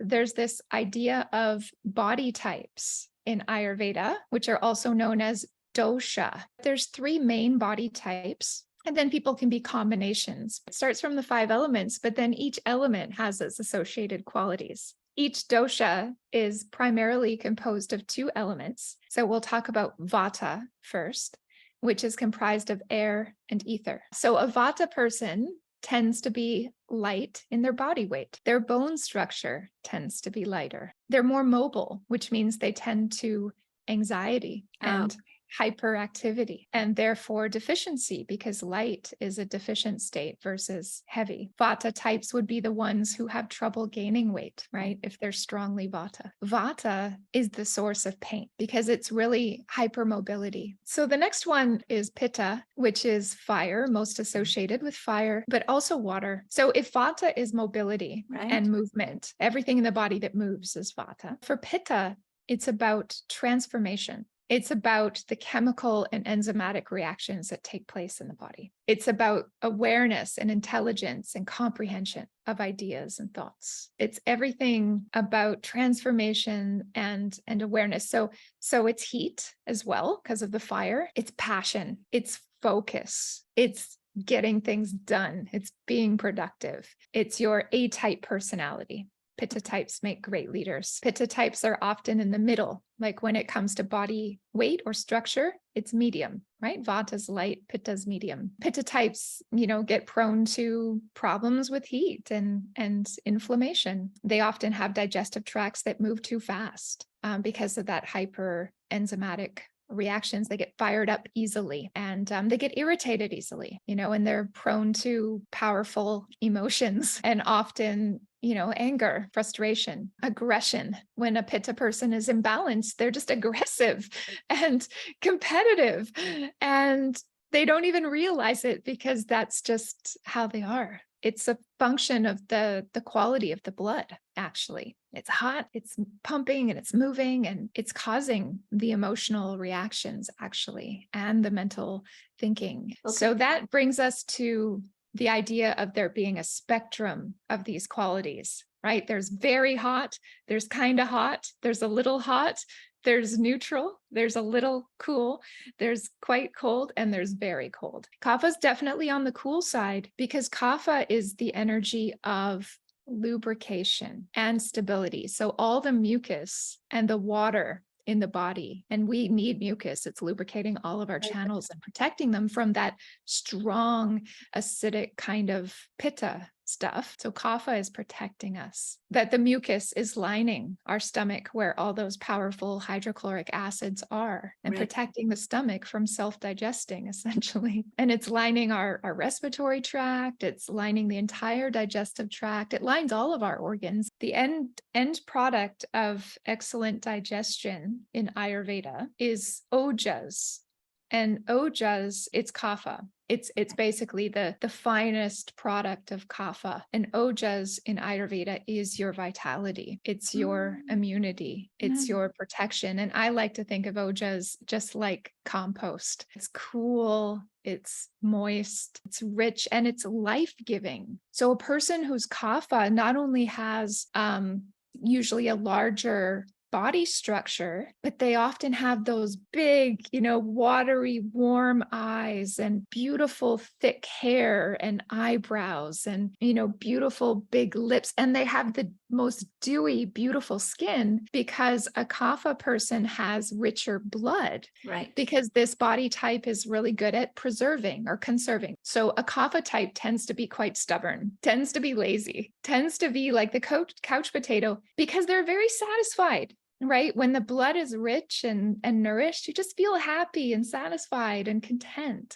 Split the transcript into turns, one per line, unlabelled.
there's this idea of body types in Ayurveda, which are also known as dosha. There's three main body types. And then people can be combinations. It starts from the five elements, but then each element has its associated qualities. Each dosha is primarily composed of two elements. So we'll talk about Vata first, which is comprised of air and ether. So a Vata person tends to be light in their body weight. Their bone structure tends to be lighter. They're more mobile, which means they tend to anxiety and hyperactivity, and therefore deficiency, because light is a deficient state versus heavy. Vata types would be the ones who have trouble gaining weight, right? If they're strongly Vata. Vata is the source of pain because it's really hypermobility. So the next one is Pitta, which is fire, most associated with fire, but also water. So if Vata is mobility and movement, everything in the body that moves is Vata. For Pitta, it's about transformation. It's about the chemical and enzymatic reactions that take place in the body. It's about awareness and intelligence and comprehension of ideas and thoughts. It's everything about transformation and awareness. So it's heat as well because of the fire. It's passion. It's focus. It's getting things done. It's being productive. It's your A-type personality. Pitta types make great leaders. Pitta types are often in the middle, like when it comes to body weight or structure, it's medium, right? Vata's light, Pitta's medium. Pitta types, get prone to problems with heat and inflammation. They often have digestive tracts that move too fast because of that hyper enzymatic reactions. They get fired up easily and they get irritated easily, and they're prone to powerful emotions and often anger, frustration, aggression. When a Pitta person is imbalanced, they're just aggressive and competitive, and they don't even realize it because that's just how they are. It's a function of the quality of the blood, actually. It's hot, it's pumping, and it's moving, and it's causing the emotional reactions, actually, and the mental thinking. Okay. So that brings us to the idea of there being a spectrum of these qualities, right? There's very hot, there's kind of hot, there's a little hot, there's neutral, there's a little cool, there's quite cold, and there's very cold. Kapha is definitely on the cool side because Kapha is the energy of lubrication and stability. So all the mucus and the water in the body, and we need mucus. It's lubricating all of our channels and protecting them from that strong acidic kind of Pitta stuff. So Kapha is protecting us. That the mucus is lining our stomach where all those powerful hydrochloric acids are, and protecting the stomach from self-digesting, essentially. And it's lining our respiratory tract. It's lining the entire digestive tract. It lines all of our organs. The end product of excellent digestion in Ayurveda is ojas. And ojas, it's Kapha. It's basically the finest product of Kapha. And ojas in Ayurveda is your vitality. It's your immunity. It's your protection. And I like to think of ojas just like compost. It's cool, it's moist, it's rich, and it's life-giving. So a person who's Kapha not only has usually a larger body structure, but they often have those big, watery, warm eyes and beautiful, thick hair and eyebrows and, beautiful, big lips. And they have the most dewy, beautiful skin because a Kapha person has richer blood. Right. Because this body type is really good at preserving or conserving. So a Kapha type tends to be quite stubborn, tends to be lazy, tends to be like the couch potato because they're very satisfied. Right? When the blood is rich and nourished, you just feel happy and satisfied and content.